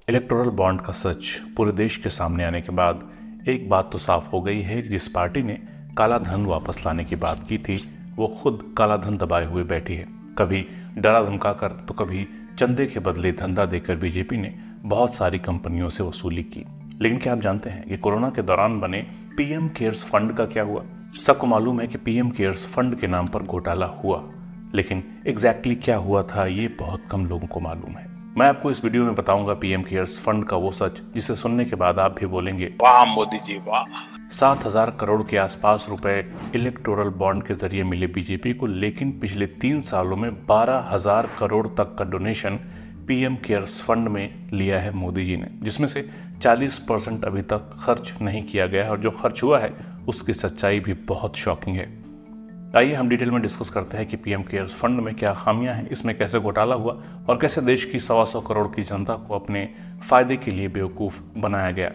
Electoral bond का सच पूरे देश के सामने आने के बाद एक बात तो साफ हो गई है कि जिस पार्टी ने काला धन वापस लाने की बात की थी वो खुद काला धन दबाए हुए बैठी है। कभी डरा धमकाकर तो कभी चंदे के बदले धंधा देकर बीजेपी ने बहुत सारी कंपनियों से वसूली की। लेकिन क्या आप जानते हैं कि कोरोना के दौरान बने पीएम केयर्स फंड का क्या हुआ? सबको मालूम है कि पीएम केयर्स फंड के नाम पर घोटाला हुआ, लेकिन एग्जैक्टली क्या हुआ था ये बहुत कम लोगों को मालूम है। मैं आपको इस वीडियो में बताऊंगा पीएम केयर्स फंड का वो सच जिसे सुनने के बाद आप भी बोलेंगे वाह मोदी जी वाह। 7,000 करोड़ के आसपास रुपए इलेक्टोरल बॉन्ड के जरिए मिले बीजेपी को, लेकिन पिछले 3 सालों में 12,000 करोड़ तक का डोनेशन पीएम केयर्स फंड में लिया है मोदी जी ने, जिसमें से 40% अभी तक खर्च नहीं किया गया है और जो खर्च हुआ है उसकी सच्चाई भी बहुत शॉकिंग है। आइए हम डिटेल में डिस्कस करते हैं कि पीएम केयर्स फंड में क्या खामियां हैं, इसमें कैसे घोटाला हुआ और कैसे देश की 125 करोड़ की जनता को अपने फायदे के लिए बेवकूफ़ बनाया गया।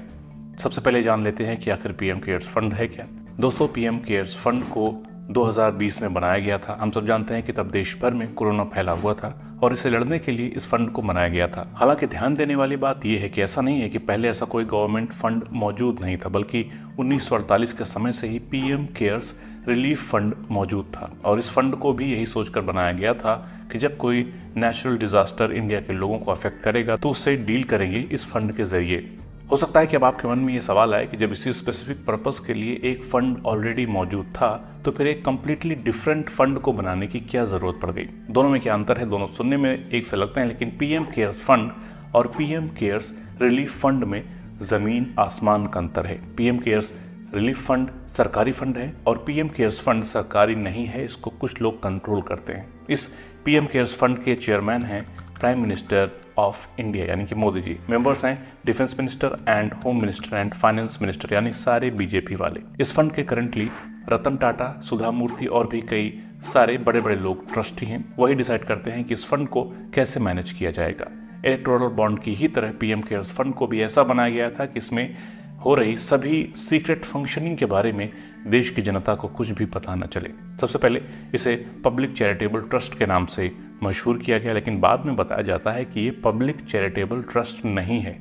सबसे पहले जान लेते हैं कि आखिर पीएम केयर्स फंड है क्या। दोस्तों, पीएम केयर्स फंड को 2020 में बनाया गया था। हम सब जानते हैं कि तब देश भर में कोरोना फैला हुआ था और इसे लड़ने के लिए इस फंड को बनाया गया था। हालांकि ध्यान देने वाली बात यह है कि ऐसा नहीं है कि पहले ऐसा कोई गवर्नमेंट फंड मौजूद नहीं था, बल्कि 1948 के समय से ही पीएम केयर्स रिलीफ फंड मौजूद था और इस फंड को भी यही सोचकर बनाया गया था कि जब कोई नेचुरल डिजास्टर इंडिया के लोगों को अफेक्ट करेगा तो उससे डील करेंगे इस फंड के जरिए। हो सकता है कि अब आपके मन में ये सवाल आए कि जब इसी स्पेसिफिक पर्पस के लिए एक फंड ऑलरेडी मौजूद था तो फिर एक कंप्लीटली डिफरेंट फंड को बनाने की क्या जरूरत पड़ गई। दोनों में क्या अंतर है? दोनों सुनने में एक से लगते हैं, लेकिन पीएम केयर्स फंड और पीएम केयर्स रिलीफ फंड में जमीन आसमान का अंतर है। पीएम केयर्स रिलीफ फंड सरकारी फंड है और पीएम केयर्स फंड सरकारी नहीं है, इसको कुछ लोग कंट्रोल करते हैं। इस पीएम केयर्स फंड के चेयरमैन हैं प्राइम मिनिस्टर ऑफ इंडिया यानी कि मोदी जी। मेंबर्स हैं defence minister and home minister and finance minister यानी सारे बीजेपी वाले। इस फंड के करंटली रतन टाटा, सुधा मूर्ति और भी कई सारे बड़े बड़े लोग ट्रस्टी हैं। वही डिसाइड करते हैं कि इस फंड को कैसे मैनेज किया जाएगा। इलेक्टोरल बॉन्ड की ही तरह पीएम केयर्स फंड को भी ऐसा बनाया गया था कि इसमें हो रही सभी सीक्रेट फंक्शनिंग के बारे में देश की जनता को कुछ भी पता न चले। सबसे पहले इसे पब्लिक चैरिटेबल ट्रस्ट के नाम से मशहूर किया गया, लेकिन बाद में बताया जाता है कि ये पब्लिक चैरिटेबल ट्रस्ट नहीं है,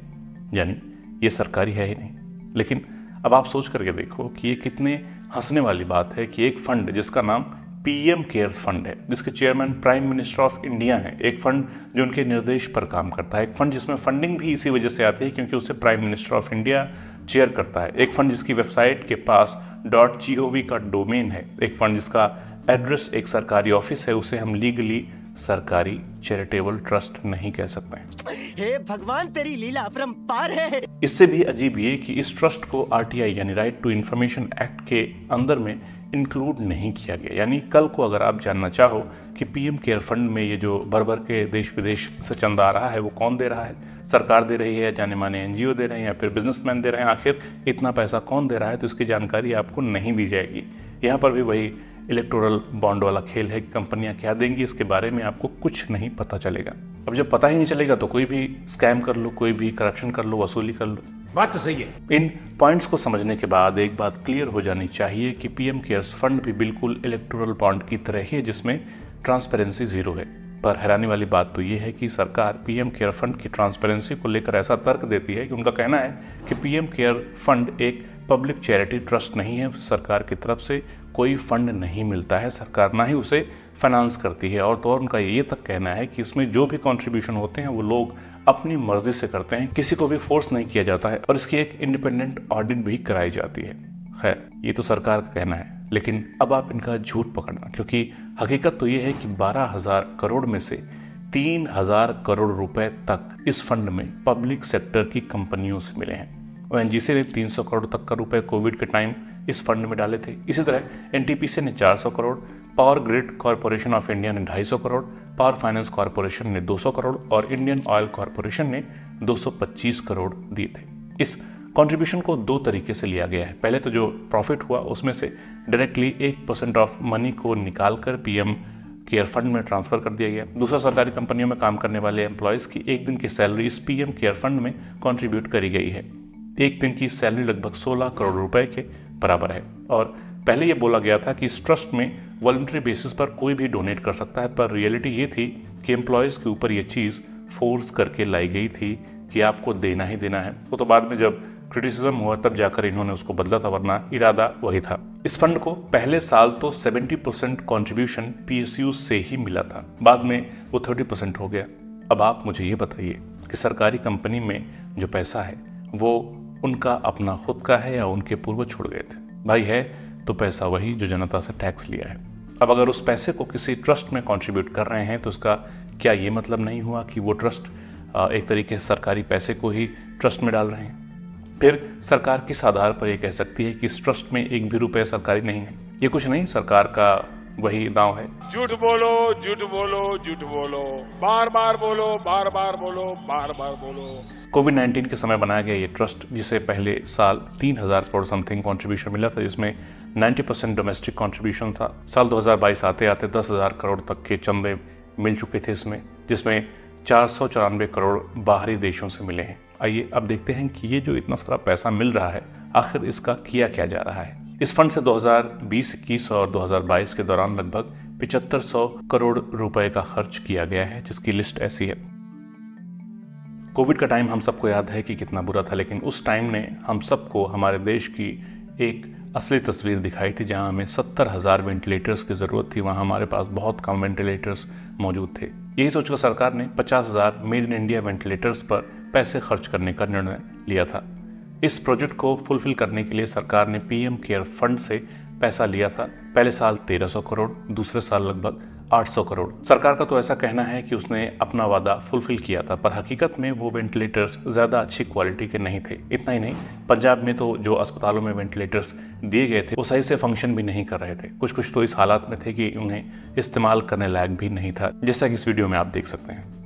यानी ये सरकारी है ही नहीं। लेकिन अब आप सोच करके देखो कि ये कितने हंसने वाली बात है कि एक फंड जिसका नाम पीएम केयर्स फंड है, जिसके chairman prime minister of India है, एक फंड जो उनके निर्देश पर काम करता है, एक फंड जिसमें फंडिंग भी इसी वजह से आती है क्योंकि उसे prime minister of India chair करता है, एक फंड जिसकी वेबसाइट के पास .gov का डोमेन है, एक फंड जिसका एड्रेस एक सरकारी ऑफिस है, उसे हम लीगली सरकारी चैरिटेबल ट्रस्ट नहीं कह सकते। हे भगवान, तेरी लीला अपरंपार है। इससे भी अजीब ये कि इस ट्रस्ट को आरटीआई यानी राइट टू इंफॉर्मेशन एक्ट के अंदर में इंक्लूड नहीं किया गया। यानी कल को अगर आप जानना चाहो कि पीएम केयर फंड में ये जो भर भर के देश विदेश से चंदा आ रहा है वो कौन दे रहा है, सरकार दे रही है या जाने माने एनजीओ दे रहे हैं या फिर बिजनेसमैन दे रहे हैं, आखिर इतना पैसा कौन दे रहा है, तो इसकी जानकारी आपको नहीं दी जाएगी। यहाँ पर भी वही इलेक्टोरल बॉन्ड वाला खेल है कि कंपनियां क्या देंगी इसके बारे में आपको कुछ नहीं पता चलेगा। अब जब पता ही नहीं चलेगा तो कोई भी स्कैम कर लो, कोई भी करप्शन कर लो, वसूली कर लो। बात तो सही है। इन पॉइंट्स को समझने के बाद एक बात क्लियर हो जानी चाहिए कि पीएम केयर्स फंड भी बिल्कुल इलेक्टोरल बॉन्ड की तरह ही है जिसमें ट्रांसपेरेंसी जीरो है। पर हैरानी वाली बात तो ये है कि सरकार पीएम केयर फंड की ट्रांसपेरेंसी को लेकर ऐसा तर्क देती है कि उनका कहना है कि पीएम केयर फंड एक पब्लिक चैरिटी ट्रस्ट नहीं है, सरकार की तरफ से कोई फंड नहीं मिलता है, सरकार ना ही उसे फाइनेंस करती है। और तो और उनका ये तक कहना है कि इसमें जो भी कंट्रीब्यूशन होते हैं वो लोग अपनी मर्जी से करते हैं, किसी को भी फोर्स नहीं किया जाता है और इसकी एक इंडिपेंडेंट ऑडिट भी कराई जाती है। खैर, ये तो सरकार का कहना है, लेकिन अब आप इनका झूठ पकड़ना, क्योंकि हकीकत तो ये है कि 12,000 करोड़ में से 3,000 करोड़ रुपए तक इस फंड में पब्लिक सेक्टर की कंपनियों से मिले हैं। ओएनजीसी ने 300 करोड़ तक का रुपए कोविड के टाइम इस फंड में डाले थे। इसी तरह एनटीपीसी ने 400 crore, power grid corporation of India ने 250 करोड़, पावर फाइनेंस कॉरपोरेशन ने 200 करोड़ और इंडियन ऑयल कॉरपोरेशन ने 225 करोड़ दिए थे। इस कंट्रीब्यूशन को दो तरीके से लिया गया है। पहले तो जो प्रॉफिट हुआ उसमें से डायरेक्टली 1% ऑफ मनी को निकाल कर पीएम केयर फंड में ट्रांसफर कर दिया गया। दूसरा, सरकारी कंपनियों में काम करने वाले एम्प्लॉयज की एक दिन की सैलरी इस पीएम केयर फंड में कंट्रीब्यूट करी गई है। एक दिन की सैलरी लगभग 16 करोड़ रुपए के बराबर है और पहले ये बोला गया था कि इस ट्रस्ट में वॉलंटरी बेसिस पर कोई भी डोनेट कर सकता है, पर रियलिटी ये थी कि एम्प्लॉयज़ के ऊपर ये चीज़ फोर्स करके लाई गई थी कि आपको देना ही देना है। वो तो बाद में जब क्रिटिसिज्म हुआ तब जाकर इन्होंने उसको बदला था, वरना इरादा वही था। इस फंड को पहले साल तो 70% कॉन्ट्रीब्यूशन PSU से ही मिला था, बाद में वो 30% हो गया। अब आप मुझे ये बताइए कि सरकारी कंपनी में जो पैसा है वो उनका अपना खुद का है या उनके पूर्वज छोड़ गए थे? भाई है तो पैसा वही जो जनता से टैक्स लिया है। अब अगर उस पैसे को किसी ट्रस्ट में कंट्रीब्यूट कर रहे हैं तो उसका क्या ये मतलब नहीं हुआ कि वो ट्रस्ट एक तरीके से सरकारी पैसे को ही ट्रस्ट में डाल रहे हैं? फिर सरकार किस आधार पर ये कह सकती है कि इस ट्रस्ट में एक भी रुपये सरकारी नहीं है? ये कुछ नहीं, सरकार का वही दांव है। झूठ बोलो, झूठ बोलो, झूठ बोलो, बार बार बोलो, बार बार बोलो, बार बार बोलो। कोविड-19 के समय बनाया गया ये ट्रस्ट, जिसे पहले साल 3000 करोड़ समथिंग कंट्रीब्यूशन मिला था, जिसमें 90% डोमेस्टिक कंट्रीब्यूशन था। साल 2022 आते आते 10,000 करोड़ तक के चंदे मिल चुके थे इसमें, जिसमें 494 करोड़ बाहरी देशों से मिले हैं। आइए अब देखते हैं कि ये जो इतना सारा पैसा मिल रहा है आखिर इसका किया क्या जा रहा है। इस फंड से 2020-21 और 2022 के दौरान लगभग 7500 करोड़ रुपए का खर्च किया गया है, जिसकी लिस्ट ऐसी है। कोविड का टाइम हम सबको याद है कि कितना बुरा था, लेकिन उस टाइम ने हम सबको हमारे देश की एक असली तस्वीर दिखाई थी, जहां हमें 70,000 वेंटिलेटर्स की ज़रूरत थी, वहां हमारे पास बहुत कम वेंटिलेटर्स मौजूद थे। यही सोचकर सरकार ने 50,000 मेड इन इंडिया वेंटिलेटर्स पर पैसे खर्च करने का निर्णय लिया था। इस प्रोजेक्ट को फुलफिल करने के लिए सरकार ने PM केयर फंड से पैसा लिया था। पहले साल 1300 करोड़, दूसरे साल लगभग 800 करोड़। सरकार का तो ऐसा कहना है कि उसने अपना वादा फुलफिल किया था, पर हकीकत में वो वेंटिलेटर्स ज़्यादा अच्छी क्वालिटी के नहीं थे। इतना ही नहीं, पंजाब में तो जो अस्पतालों में वेंटिलेटर्स दिए गए थे वो सही से फंक्शन भी नहीं कर रहे थे। कुछ कुछ तो इस हालात में थे कि उन्हें इस्तेमाल करने लायक भी नहीं था, जैसा कि इस वीडियो में आप देख सकते हैं।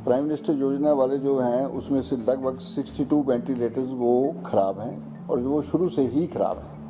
प्राइम मिनिस्टर योजना वाले जो हैं उसमें से लगभग 62 वेंटिलेटर्स वो ख़राब हैं और वो शुरू से ही ख़राब हैं।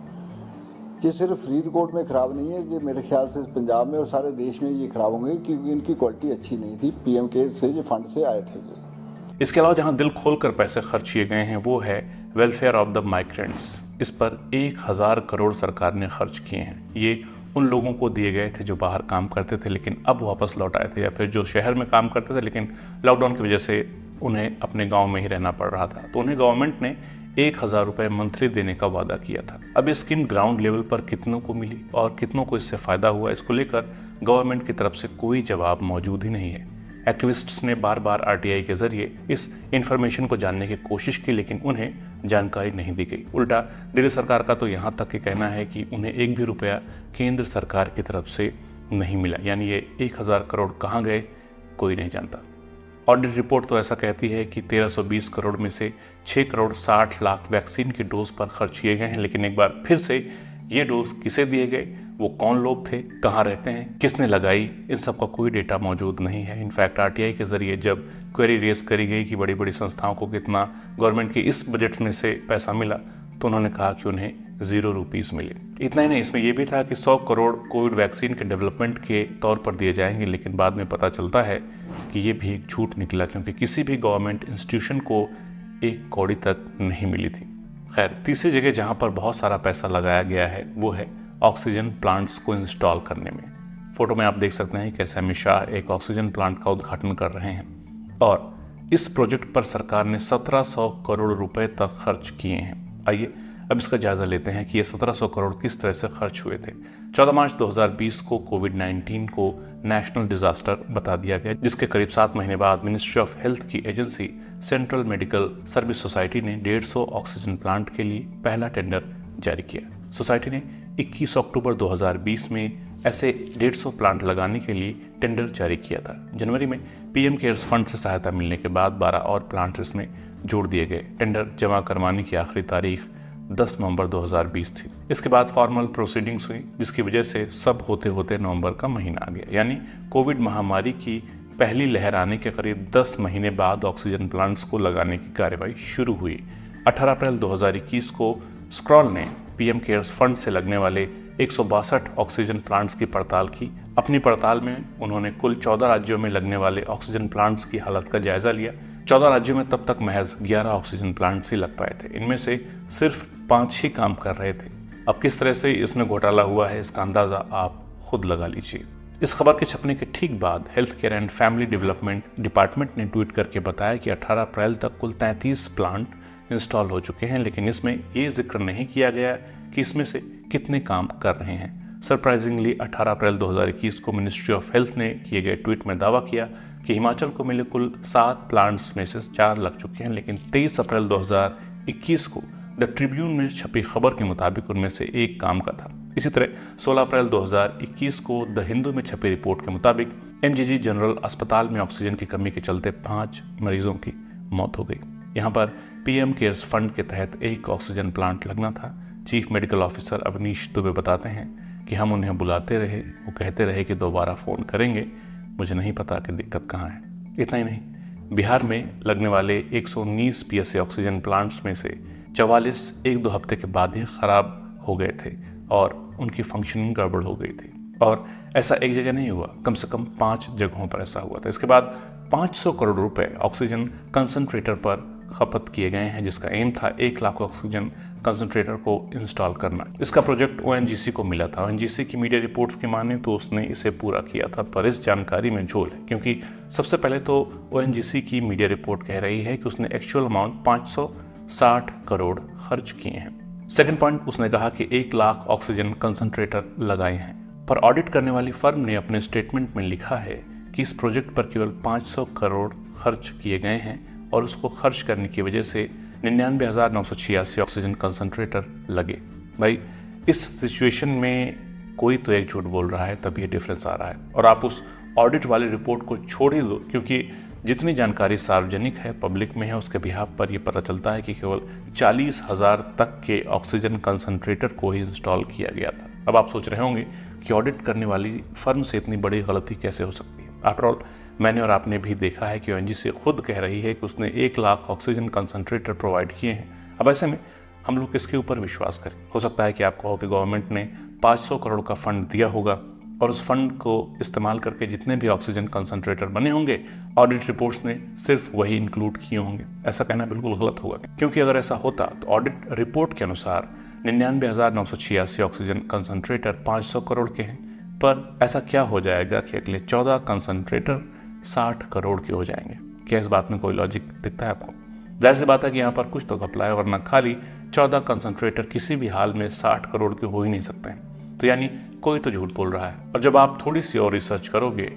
ये सिर्फ फरीदकोट में ख़राब नहीं है, ये मेरे ख्याल से पंजाब में और सारे देश में ये ख़राब होंगे क्योंकि इनकी क्वालिटी अच्छी नहीं थी। PM केयर से ये फंड से आए थे ये। इसके अलावा जहां दिल खोलकर पैसे खर्च किए गए हैं वो है वेलफेयर ऑफ द माइग्रेंट्स। इस पर 1000 करोड़ सरकार ने खर्च किए हैं। ये उन लोगों को दिए गए थे जो बाहर काम करते थे लेकिन अब वापस लौट आए थे, या फिर जो शहर में काम करते थे लेकिन लॉकडाउन की वजह से उन्हें अपने गांव में ही रहना पड़ रहा था, तो उन्हें गवर्नमेंट ने 1000 रुपये मंथली देने का वादा किया था। अब ये स्कीम ग्राउंड लेवल पर कितनों को मिली और कितनों को इससे फ़ायदा हुआ, इसको लेकर गवर्नमेंट की तरफ से कोई जवाब मौजूद ही नहीं है। एक्टिविस्ट्स ने बार बार RTI के जरिए इस इंफॉर्मेशन को जानने की कोशिश की, लेकिन उन्हें जानकारी नहीं दी गई। उल्टा दिल्ली सरकार का तो यहाँ तक कि कहना है कि उन्हें एक भी रुपया केंद्र सरकार की तरफ से नहीं मिला, यानी ये 1000 करोड़ कहाँ गए कोई नहीं जानता। ऑडिट रिपोर्ट तो ऐसा कहती है कि 1320 करोड़ में से 6 करोड़ 60 लाख वैक्सीन के डोज पर खर्च किए गए हैं, लेकिन एक बार फिर से ये डोज किसे दिए गए, वो कौन लोग थे, कहाँ रहते हैं, किसने लगाई, इन सब का कोई डेटा मौजूद नहीं है। इनफैक्ट RTI के जरिए जब क्वेरी रेज करी गई कि बड़ी बड़ी संस्थाओं को कितना गवर्नमेंट के इस बजट में से पैसा मिला, तो उन्होंने कहा कि उन्हें 0 रुपीस मिले। इतना ही नहीं, इसमें यह भी था कि 100 करोड़ कोविड वैक्सीन के डेवलपमेंट के तौर पर दिए जाएंगे, लेकिन बाद में पता चलता है कि ये भी एक झूठ निकला, क्योंकि किसी भी गवर्नमेंट इंस्टीट्यूशन को 1 कौड़ी तक नहीं मिली थी। खैर, तीसरी जगह जहां पर बहुत सारा पैसा लगाया गया है वो है ऑक्सीजन प्लांट्स को इंस्टॉल करने में। फोटो में आप देख सकते हैं कैसे अमित शाह एक ऑक्सीजन प्लांट का उद्घाटन कर रहे हैं और इस प्रोजेक्ट पर सरकार ने 1700 करोड़ रुपए तक खर्च किए हैं। आइए अब इसका जायजा लेते हैं कि ये 1700 करोड़ किस तरह से खर्च हुए थे। 14 मार्च 2020 को कोविड-19 को नेशनल डिजास्टर बता दिया गया, जिसके करीब 7 महीने बाद मिनिस्ट्री ऑफ हेल्थ की agency central medical service society ने 150 ऑक्सीजन प्लांट के लिए पहला टेंडर जारी किया। सोसाइटी ने 21 अक्टूबर 2020 में ऐसे 150 प्लांट लगाने के लिए टेंडर जारी किया था। जनवरी में PM केयर्स फंड से सहायता मिलने के बाद 12 और प्लांट्स इसमें जोड़ दिए गए। टेंडर जमा करवाने की आखिरी तारीख 10 नवंबर 2020 थी। इसके बाद फॉर्मल प्रोसीडिंग्स हुई, जिसकी वजह से सब होते होते नवंबर का महीना आ गया, यानी कोविड महामारी की पहली लहर आने के करीब 10 महीने बाद ऑक्सीजन प्लांट्स को लगाने की कार्यवाही शुरू हुई। 18 अप्रैल 2021 को स्क्रॉल ने PM केयर्स फंड से लगने वाले 162 ऑक्सीजन प्लांट्स की पड़ताल की। अपनी पड़ताल में उन्होंने कुल 14 राज्यों में लगने वाले ऑक्सीजन प्लांट्स की हालत का जायजा लिया। 14 राज्यों में तब तक महज 11 ऑक्सीजन प्लांट्स ही लग पाए थे। इनमें से सिर्फ 5 ही काम कर रहे थे। अब किस तरह से इसमें घोटाला हुआ है इसका अंदाज़ा आप खुद लगा लीजिए। इस खबर के छपने के ठीक बाद health care and family development department ने ट्वीट करके बताया कि 18 अप्रैल तक कुल 33 प्लांट इंस्टॉल हो चुके हैं, लेकिन इसमें ये जिक्र नहीं किया गया कि इसमें से कितने काम कर रहे हैं। सरप्राइजिंगली 18 अप्रैल 2021 को मिनिस्ट्री ऑफ हेल्थ ने किए गए ट्वीट में दावा किया कि हिमाचल को मिले कुल 7 प्लांट्स में से 4 लग चुके हैं, लेकिन 23 अप्रैल 2021 को द ट्रिब्यून में छपी खबर के मुताबिक उनमें से एक काम का था। इसी तरह 16 अप्रैल 2021 को द हिंदू में छपी रिपोर्ट के मुताबिक एमजीजी जनरल अस्पताल में ऑक्सीजन की कमी के चलते 5 मरीजों की मौत हो गई। यहाँ पर पीएम केयर्स फंड के तहत एक ऑक्सीजन प्लांट लगना था। Chief medical officer Avnish Dubey बताते हैं कि हम उन्हें बुलाते रहे, वो कहते रहे कि दोबारा फ़ोन करेंगे, मुझे नहीं पता कि दिक्कत कहाँ है। इतना ही नहीं, बिहार में लगने वाले 119 पीएसए ऑक्सीजन प्लांट्स में से 44 1-2 हफ्ते के बाद ही ख़राब हो गए थे और उनकी फंक्शनिंग गड़बड़ हो गई थी। और ऐसा एक जगह नहीं हुआ, कम से कम 5 जगहों पर ऐसा हुआ था। इसके बाद 500 करोड़ रुपए ऑक्सीजन कंसंट्रेटर पर खपत किए गए हैं, जिसका एम था 1 लाख ऑक्सीजन कंसंट्रेटर को इंस्टॉल करना। इसका प्रोजेक्ट ओएनजीसी को मिला था। ओएनजीसी की मीडिया रिपोर्ट्स की माने तो उसने इसे पूरा किया था, पर इस जानकारी में झोल है, क्योंकि सबसे पहले तो ओएनजीसी की मीडिया रिपोर्ट कह रही है कि उसने एक्चुअल अमाउंट 560 करोड़ खर्च किए हैं। सेकंड पॉइंट, उसने कहा कि 1 लाख ऑक्सीजन कंसंट्रेटर लगाए हैं, पर ऑडिट करने वाली फर्म ने अपने स्टेटमेंट में लिखा है कि इस प्रोजेक्ट पर केवल 500 करोड़ खर्च किए गए हैं और उसको खर्च करने की वजह से 99,986 ऑक्सीजन कंसंट्रेटर लगे। भाई, इस सिचुएशन में कोई तो एक झूठ बोल रहा है, तब ये डिफरेंस आ रहा है। और आप उस ऑडिट वाली रिपोर्ट को छोड़ ही दो, क्योंकि जितनी जानकारी सार्वजनिक है, पब्लिक में है, उसके बिहाफ पर यह पता चलता है कि केवल 40,000 तक के ऑक्सीजन कंसंट्रेटर को ही इंस्टॉल किया गया था। अब आप सोच रहे होंगे कि ऑडिट करने वाली फर्म से इतनी बड़ी गलती कैसे हो सकती है। आफ्टर ऑल, मैंने और आपने भी देखा है कि ओएनजीसी खुद कह रही है कि उसने 1 लाख ऑक्सीजन कंसंट्रेटर प्रोवाइड किए हैं। अब ऐसे में हम लोग किसके ऊपर विश्वास करें? हो सकता है कि आप कहो कि गवर्नमेंट ने 500 करोड़ का फंड दिया होगा और उस फंड को इस्तेमाल करके जितने भी ऑक्सीजन कंसंट्रेटर बने होंगे, ऑडिट रिपोर्ट्स ने सिर्फ वही इंक्लूड किए होंगे। ऐसा कहना बिल्कुल गलत होगा, क्योंकि अगर ऐसा होता तो ऑडिट रिपोर्ट के अनुसार 99,986 ऑक्सीजन कंसंट्रेटर 500 करोड़ के हैं, पर ऐसा क्या हो जाएगा कि अगले 14 कंसंट्रेटर 60 करोड़ के हो जाएंगे? क्या इस बात में कोई लॉजिक दिखता है आपको? जाहिर सी बात है कि यहाँ पर कुछ तो घपला है, वरना खाली 14 कंसंट्रेटर किसी भी हाल में 60 करोड़ के हो ही नहीं सकते हैं। तो यानी कोई तो झूठ बोल रहा है। और जब आप थोड़ी सी और रिसर्च करोगे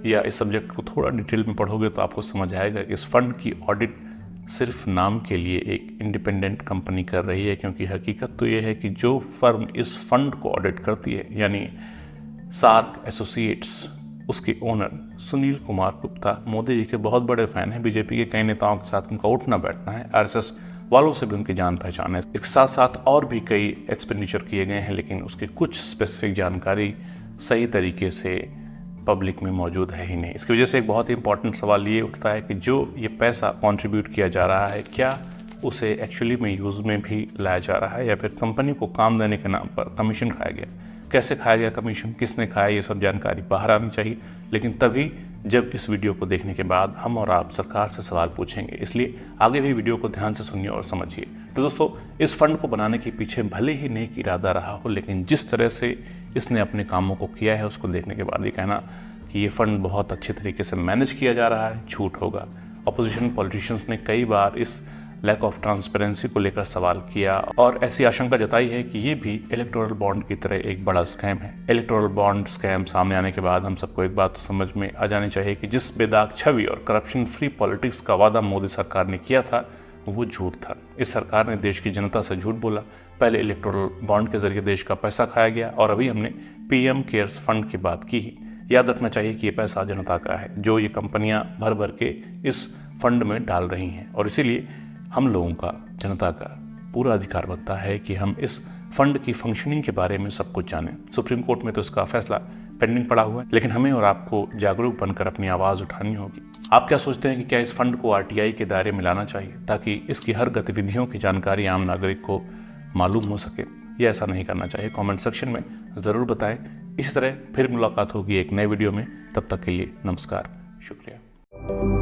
या इस सब्जेक्ट को थोड़ा डिटेल में पढ़ोगे तो आपको समझ आएगा कि इस फंड की ऑडिट सिर्फ नाम के लिए एक इंडिपेंडेंट कंपनी कर रही है, क्योंकि हकीकत तो ये है कि जो फर्म इस फंड को ऑडिट करती है, यानी सार्क एसोसिएट्स, उसके ओनर सुनील कुमार गुप्ता मोदी जी के बहुत बड़े फैन हैं। बीजेपी के कई नेताओं के साथ उनका उठना बैठना है, आरएसएस वालों से भी उनकी जान पहचान है। इसके साथ साथ और भी कई एक्सपेंडिचर किए गए हैं, लेकिन उसकी कुछ स्पेसिफिक जानकारी सही तरीके से पब्लिक में मौजूद है ही नहीं। इसकी वजह से एक बहुत ही इंपॉर्टेंट सवाल ये उठता है कि जो ये पैसा कंट्रीब्यूट किया जा रहा है, क्या उसे एक्चुअली में यूज़ में भी लाया जा रहा है या फिर कंपनी को काम देने के नाम पर कमीशन खाया गया? कैसे खाया गया कमीशन, किसने खाया, ये सब जानकारी बाहर आनी चाहिए। लेकिन तभी जब इस वीडियो को देखने के बाद हम और आप सरकार से सवाल पूछेंगे, इसलिए आगे भी वीडियो को ध्यान से सुनिए और समझिए। तो दोस्तों, इस फंड को बनाने के पीछे भले ही नेक इरादा रहा हो, लेकिन जिस तरह से इसने अपने कामों को किया है उसको देखने के बाद ये कहना कि ये फंड बहुत अच्छे तरीके से मैनेज किया जा रहा है, झूठ होगा। अपोजिशन पॉलिटिशियंस ने कई बार इस लैक ऑफ ट्रांसपेरेंसी को लेकर सवाल किया और ऐसी आशंका जताई है कि ये भी इलेक्टोरल बॉन्ड की तरह एक बड़ा स्कैम है। इलेक्टोरल बॉन्ड स्कैम सामने आने के बाद हम सबको एक बात तो समझ में आ जानी चाहिए कि जिस बेदाग छवि और करप्शन फ्री पॉलिटिक्स का वादा मोदी सरकार ने किया था वो झूठ था। इस सरकार ने देश की जनता से झूठ बोला। पहले इलेक्टोरल बॉन्ड के जरिए देश का पैसा खाया गया और अभी हमने पीएम केयर्स फंड की बात की ही। याद रखना चाहिए कि ये पैसा जनता का है, जो ये कंपनियां भर भर के इस फंड में डाल रही हैं, और इसीलिए हम लोगों का, जनता का पूरा अधिकार बनता है कि हम इस फंड की फंक्शनिंग के बारे में सब कुछ जानें। सुप्रीम कोर्ट में तो इसका फैसला पेंडिंग पड़ा हुआ है, लेकिन हमें और आपको जागरूक बनकर अपनी आवाज़ उठानी होगी। आप क्या सोचते हैं कि क्या इस फंड को आरटीआई के दायरे में लाना चाहिए ताकि इसकी हर गतिविधियों की जानकारी आम नागरिक को मालूम हो सके, या ऐसा नहीं करना चाहिए? कमेंट सेक्शन में ज़रूर बताएं। इस तरह फिर मुलाकात होगी एक नए वीडियो में। तब तक के लिए नमस्कार, शुक्रिया।